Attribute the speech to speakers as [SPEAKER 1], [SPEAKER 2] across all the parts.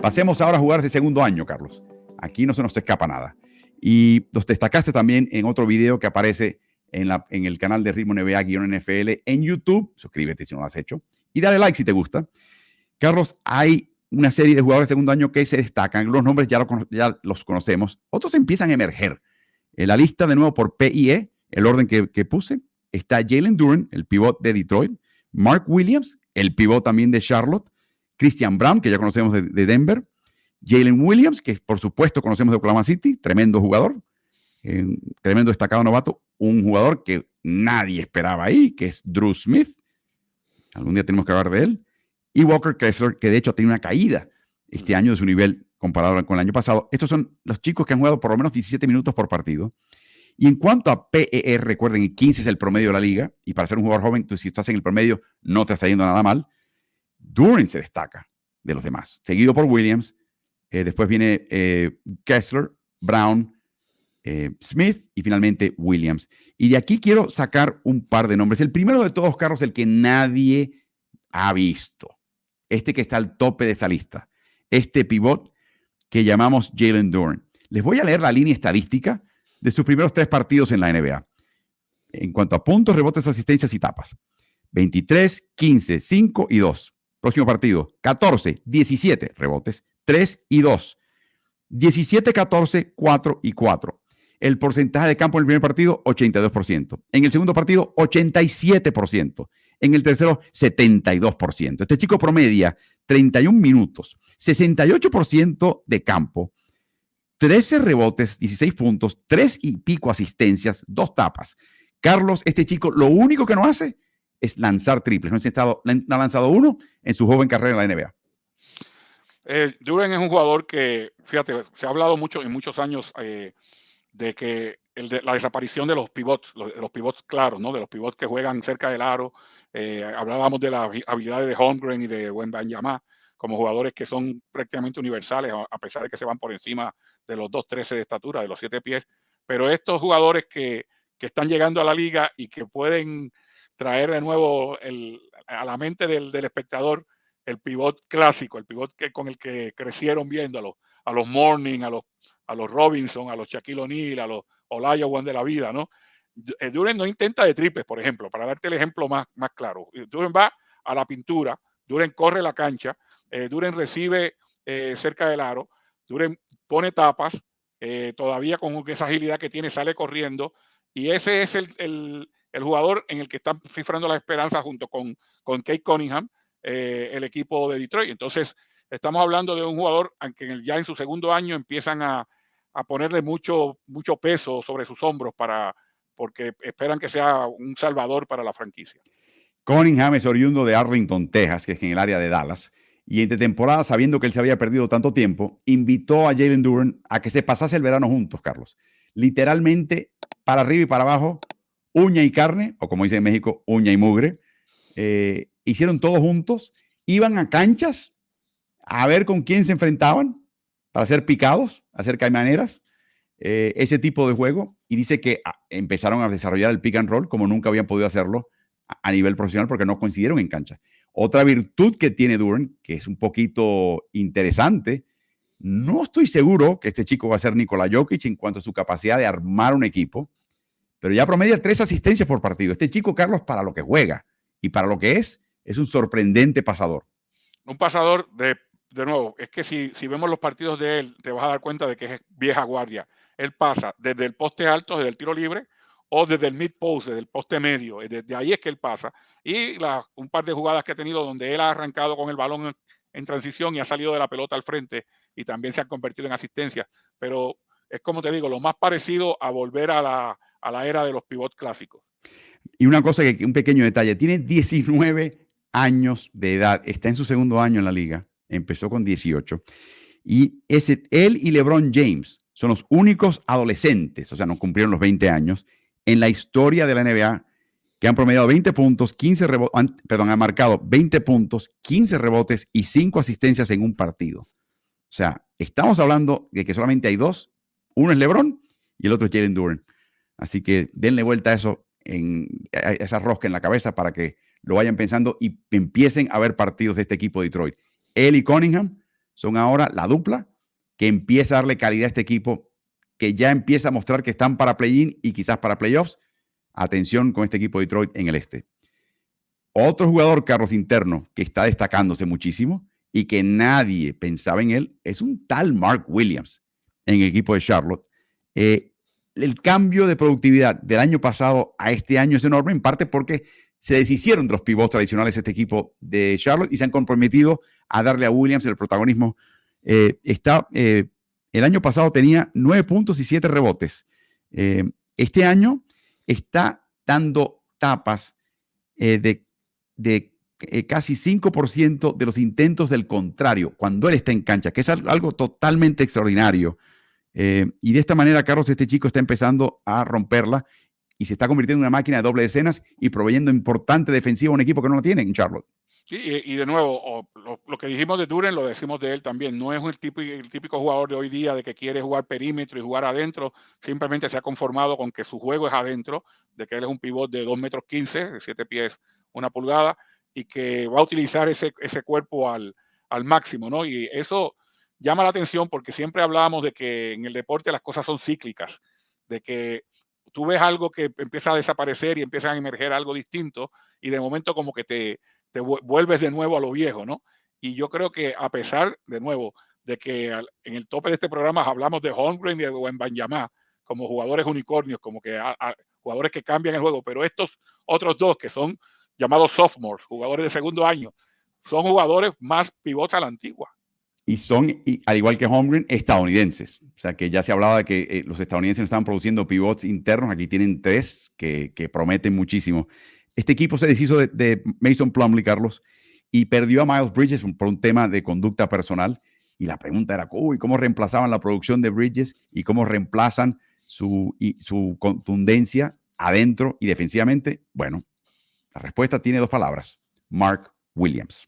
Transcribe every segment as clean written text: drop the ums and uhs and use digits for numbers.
[SPEAKER 1] Pasemos ahora a jugar de segundo año, Carlos. Aquí no se nos escapa nada. Y los destacaste también en otro video que aparece en el canal de Ritmo NBA-NFL en YouTube. Suscríbete si no lo has hecho. Y dale like si te gusta. Carlos, hay una serie de jugadores de segundo año que se destacan. Los nombres ya los conocemos. Otros empiezan a emerger. En la lista, de nuevo, por PIE, el orden que puse, está Jalen Duren, el pivot de Detroit, Mark Williams, el pivot también de Charlotte, Christian Braun, que ya conocemos de Denver, Jalen Williams, que por supuesto conocemos de Oklahoma City, tremendo jugador, tremendo destacado novato, un jugador que nadie esperaba ahí, que es Drew Smith. Algún día tenemos que hablar de él. Y Walker Kessler, que de hecho tiene una caída este año de su nivel comparado con el año pasado. Estos son los chicos que han jugado por lo menos 17 minutos por partido. Y en cuanto a PER, recuerden, 15 es el promedio de la liga, y para ser un jugador joven, tú, si estás en el promedio, no te está yendo nada mal. Duren se destaca de los demás, seguido por Williams, después viene Kessler, Brown, Smith y finalmente Williams. Y de aquí quiero sacar un par de nombres. El primero de todos, Carlos, el que nadie ha visto, este que está al tope de esa lista, este pivot que llamamos Jalen Duren. Les voy a leer la línea estadística de sus primeros 3 partidos en la NBA. En cuanto a puntos, rebotes, asistencias y tapas. 23, 15, 5 y 2. Próximo partido, 14, 17 rebotes, 3 y 2. 17, 14, 4 y 4. El porcentaje de campo en el primer partido, 82%. En el segundo partido, 87%. En el tercero, 72%. Este chico promedia 31 minutos, 68% de campo, 13 rebotes, 16 puntos, 3 y pico asistencias, 2 tapas. Carlos, este chico lo único que no hace es lanzar triples. No ha lanzado uno en su joven carrera en la NBA.
[SPEAKER 2] Duren es un jugador que, fíjate, se ha hablado mucho en muchos años de que la desaparición de los pivots, los pivots claros, ¿no? De los pivots que juegan cerca del aro. Hablábamos de las habilidades de Holmgren y de Wembanyama como jugadores que son prácticamente universales, a pesar de que se van por encima de los 2'13" de estatura, de los 7 pies. Pero estos jugadores que están llegando a la liga y que pueden traer de nuevo a la mente del espectador el pivot clásico, el pivot con el que crecieron viendo a los Mourning, a los Robinson, a los Shaquille O'Neal, a los Olajuwon de la vida, ¿no? Duren no intenta de triples, por ejemplo, para darte el ejemplo más claro. Duren va a la pintura, Duren corre la cancha, Duren recibe cerca del aro, Duren pone tapas, todavía con esa agilidad que tiene, sale corriendo, y ese es el jugador en el que están cifrando la esperanza junto con Kate Cunningham, el equipo de Detroit. Entonces, estamos hablando de un jugador que ya en su segundo año empiezan a ponerle mucho peso sobre sus hombros porque esperan que sea un salvador para la franquicia.
[SPEAKER 1] Cunningham es oriundo de Arlington, Texas, que es en el área de Dallas, y entre temporada, sabiendo que él se había perdido tanto tiempo, invitó a Jalen Duren a que se pasase el verano juntos, Carlos. Literalmente, para arriba y para abajo, uña y carne, o como dicen en México, uña y mugre. Hicieron todos juntos, iban a canchas a ver con quién se enfrentaban para ser picados, hacer caimaneras, ese tipo de juego, y dice que empezaron a desarrollar el pick and roll como nunca habían podido hacerlo a nivel profesional porque no coincidieron en cancha. Otra virtud que tiene Duren, que es un poquito interesante, no estoy seguro que este chico va a ser Nikola Jokic en cuanto a su capacidad de armar un equipo, pero ya promedia 3 asistencias por partido. Este chico, Carlos, para lo que juega y para lo que es un sorprendente pasador.
[SPEAKER 2] Un pasador de nuevo, es que si vemos los partidos de él, te vas a dar cuenta de que es vieja guardia. Él pasa desde el poste alto, desde el tiro libre, o desde el mid-post, desde el poste medio. Desde ahí es que él pasa. Y un par de jugadas que ha tenido donde él ha arrancado con el balón en transición y ha salido de la pelota al frente y también se han convertido en asistencias. Pero es como te digo, lo más parecido a volver a la era de los pivots clásicos.
[SPEAKER 1] Y una cosa, un pequeño detalle, tiene 19 años de edad, está en su segundo año en la liga, empezó con 18. Y él y LeBron James son los únicos adolescentes, o sea, no cumplieron los 20 años, en la historia de la NBA que han promediado 20 puntos, han marcado 20 puntos, 15 rebotes y 5 asistencias en un partido. O sea, estamos hablando de que solamente hay 2, uno es LeBron y el otro es Jalen Duren. Así que denle vuelta a eso, a esa rosca en la cabeza para que lo vayan pensando y empiecen a ver partidos de este equipo de Detroit. Él y Cunningham son ahora la dupla que empieza a darle calidad a este equipo, que ya empieza a mostrar que están para play-in y quizás para playoffs. Atención con este equipo de Detroit en el este. Otro jugador, Carlos, interno, que está destacándose muchísimo y que nadie pensaba en él, es un tal Mark Williams en el equipo de Charlotte. El cambio de productividad del año pasado a este año es enorme, en parte porque se deshicieron de los pivots tradicionales de este equipo de Charlotte y se han comprometido a darle a Williams el protagonismo. El año pasado tenía 9 puntos y 7 rebotes. Este año está dando tapas de casi 5% de los intentos del contrario cuando él está en cancha, que es algo totalmente extraordinario. Y de esta manera, Carlos, este chico está empezando a romperla y se está convirtiendo en una máquina de doble decenas y proveyendo importante defensiva a un equipo que no lo tiene en Charlotte.
[SPEAKER 2] Sí, y de nuevo, lo que dijimos de Duren lo decimos de él también. No es el típico jugador de hoy día de que quiere jugar perímetro y jugar adentro. Simplemente se ha conformado con que su juego es adentro, de que él es un pivot de 2,15 m, de 7 pies, 1 pulgada, y que va a utilizar ese cuerpo al máximo, ¿no? Y eso llama la atención porque siempre hablábamos de que en el deporte las cosas son cíclicas, de que tú ves algo que empieza a desaparecer y empieza a emerger algo distinto y de momento como que te vuelves de nuevo a lo viejo, ¿no? Y yo creo que a pesar, de nuevo, de que en el tope de este programa hablamos de Holmgren y de Wembanyama como jugadores unicornios, como que jugadores que cambian el juego, pero estos otros dos que son llamados sophomores, jugadores de segundo año, son jugadores más pivots a la antigua.
[SPEAKER 1] Y son, al igual que Holmgren, estadounidenses. O sea, que ya se hablaba de que los estadounidenses no estaban produciendo pivots internos. Aquí tienen 3 que prometen muchísimo. Este equipo se deshizo de Mason Plumlee, Carlos, y perdió a Miles Bridges por un tema de conducta personal. Y la pregunta era, ¿cómo reemplazaban la producción de Bridges y cómo reemplazan su contundencia adentro y defensivamente? Bueno, la respuesta tiene 2 palabras: Mark Williams.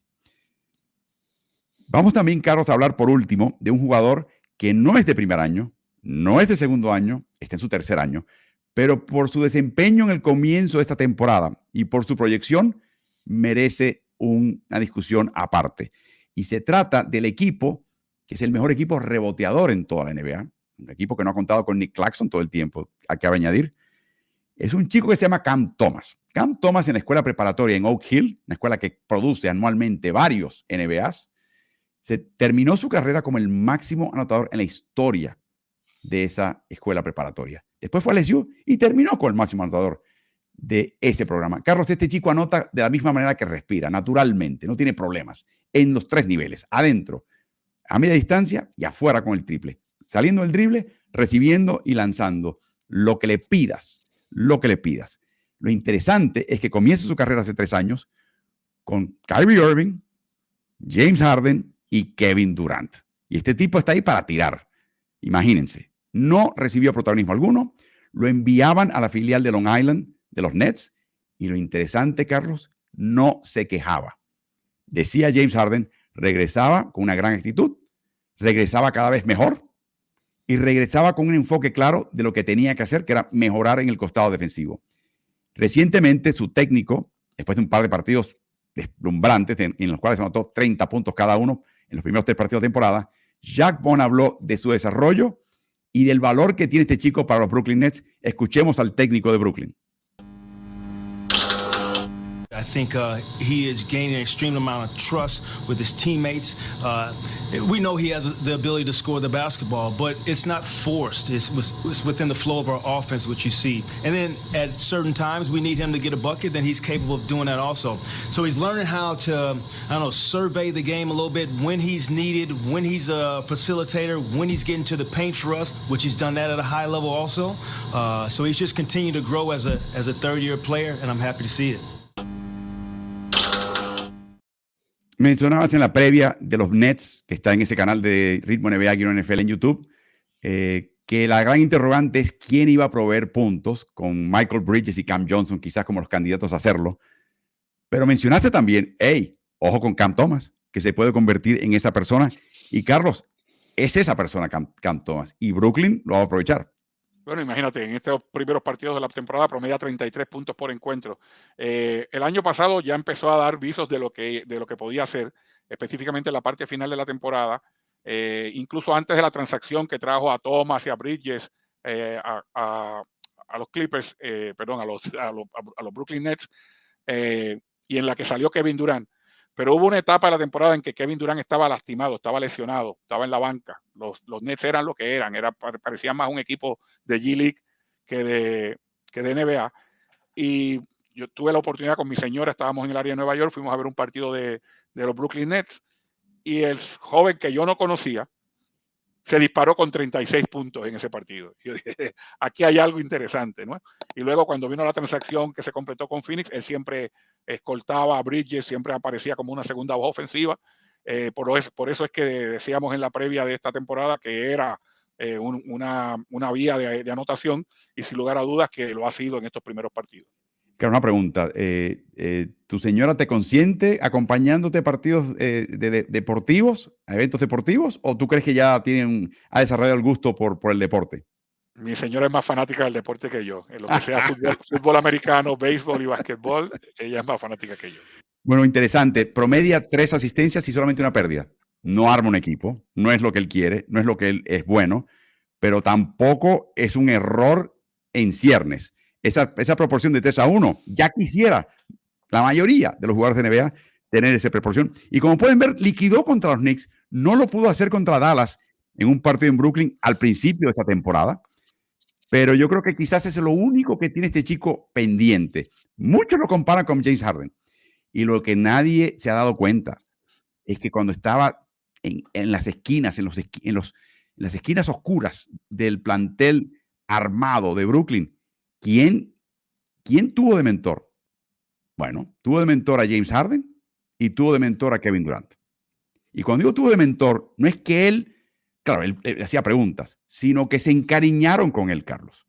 [SPEAKER 1] Vamos también, Carlos, a hablar por último de un jugador que no es de primer año, no es de segundo año, está en su tercer año, pero por su desempeño en el comienzo de esta temporada y por su proyección, merece una discusión aparte. Y se trata del equipo que es el mejor equipo reboteador en toda la NBA, un equipo que no ha contado con Nick Claxton todo el tiempo, acaba de añadir. Es un chico que se llama Cam Thomas. Cam Thomas en la escuela preparatoria en Oak Hill, una escuela que produce anualmente varios NBAs, se terminó su carrera como el máximo anotador en la historia de esa escuela preparatoria. Después fue a LSU y terminó con el máximo anotador de ese programa. Carlos, este chico anota de la misma manera que respira, naturalmente, no tiene problemas, en los 3 niveles, adentro, a media distancia y afuera con el triple. Saliendo del drible, recibiendo y lanzando. Lo que le pidas, lo que le pidas. Lo interesante es que comienza su carrera hace 3 años con Kyrie Irving, James Harden y Kevin Durant. Y este tipo está ahí para tirar. Imagínense, no recibió protagonismo alguno, lo enviaban a la filial de Long Island, de los Nets, y lo interesante, Carlos, no se quejaba. Decía James Harden, regresaba con una gran actitud, regresaba cada vez mejor y regresaba con un enfoque claro de lo que tenía que hacer, que era mejorar en el costado defensivo. Recientemente, su técnico, después de un par de partidos deslumbrantes en los cuales anotó 30 puntos cada uno en los primeros 3 partidos de temporada, Jacque Vaughn habló de su desarrollo y del valor que tiene este chico para los Brooklyn Nets. Escuchemos al técnico de Brooklyn.
[SPEAKER 3] I think he is gaining an extreme amount of trust with his teammates. We know he has the ability to score the basketball, but it's not forced. It's within the flow of our offense, which you see. And then at certain times we need him to get a bucket, then he's capable of doing that also. So he's learning how to, survey the game a little bit, when he's needed, when he's a facilitator, when he's getting to the paint for us, which he's done that at a high level also. So he's just continued to grow as a third-year player, and I'm happy to see it.
[SPEAKER 1] Mencionabas en la previa de los Nets, que está en ese canal de Ritmo NBA-NFL en YouTube, que la gran interrogante es quién iba a proveer puntos, con Michael Bridges y Cam Johnson quizás como los candidatos a hacerlo. Pero mencionaste también, ojo con Cam Thomas, que se puede convertir en esa persona. Y Carlos, es esa persona Cam Thomas. Y Brooklyn lo va a aprovechar.
[SPEAKER 2] Bueno, imagínate, en estos primeros partidos de la temporada promedia 33 puntos por encuentro. El año pasado ya empezó a dar visos de lo que podía hacer, específicamente en la parte final de la temporada. incluso antes de la transacción que trajo a Thomas y a Bridges a los Clippers, perdón, a los Brooklyn Nets, y en la que salió Kevin Durant. Pero hubo una etapa de la temporada en que Kevin Durant estaba lastimado, estaba lesionado, estaba en la banca. Los Nets eran lo que eran, parecía más un equipo de G-League que de NBA. Y yo tuve la oportunidad con mi señora, estábamos en el área de Nueva York, fuimos a ver un partido de los Brooklyn Nets, y el joven que yo no conocía se disparó con 36 puntos en ese partido. Yo dije, aquí hay algo interesante, ¿no? Y luego cuando vino la transacción que se completó con Phoenix, él siempre escoltaba a Bridges, siempre aparecía como una segunda voz ofensiva. Por eso es que decíamos en la previa de esta temporada que era una vía de anotación, y sin lugar a dudas que lo ha sido en estos primeros partidos.
[SPEAKER 1] Claro, una pregunta. ¿Tu señora te consiente acompañándote a partidos deportivos, a eventos deportivos, o tú crees que ya ha desarrollado el gusto por el deporte?
[SPEAKER 2] Mi señora es más fanática del deporte que yo. En lo que sea fútbol americano, béisbol y básquetbol, ella es más fanática que yo.
[SPEAKER 1] Bueno, interesante. Promedia 3 asistencias y solamente una pérdida. No arma un equipo, no es lo que él quiere, no es lo que él es bueno, pero tampoco es un error en ciernes. Esa proporción de 3-1, ya quisiera la mayoría de los jugadores de NBA tener esa proporción. Y como pueden ver, liquidó contra los Knicks, no lo pudo hacer contra Dallas en un partido en Brooklyn al principio de esta temporada, pero yo creo que quizás es lo único que tiene este chico pendiente. Muchos lo comparan con James Harden, y lo que nadie se ha dado cuenta es que cuando estaba en las esquinas, en las esquinas oscuras del plantel armado de Brooklyn, ¿Quién tuvo de mentor? Bueno, tuvo de mentor a James Harden y tuvo de mentor a Kevin Durant. Y cuando digo tuvo de mentor, no es que él hacía preguntas, sino que se encariñaron con él, Carlos.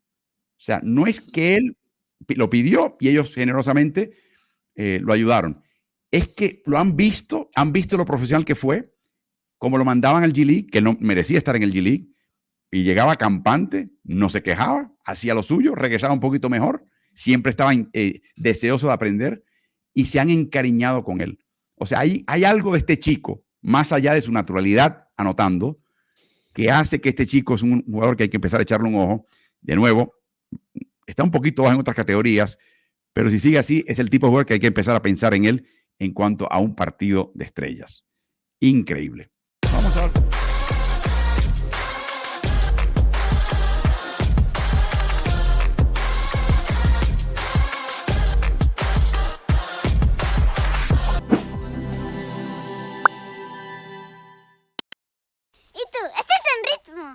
[SPEAKER 1] O sea, no es que él lo pidió y ellos generosamente lo ayudaron. Es que lo han visto lo profesional que fue, como lo mandaban al G-League, que no merecía estar en el G-League, y llegaba campante, no se quejaba, hacía lo suyo, regresaba un poquito mejor, siempre estaba deseoso de aprender, y se han encariñado con él. O sea, hay algo de este chico, más allá de su naturalidad anotando, que hace que este chico es un jugador que hay que empezar a echarle un ojo. De nuevo, está un poquito bajo en otras categorías, pero si sigue así, es el tipo de jugador que hay que empezar a pensar en él en cuanto a un partido de estrellas. Increíble. Vamos a ver.
[SPEAKER 4] ¿Y tú? ¿Estás en ritmo?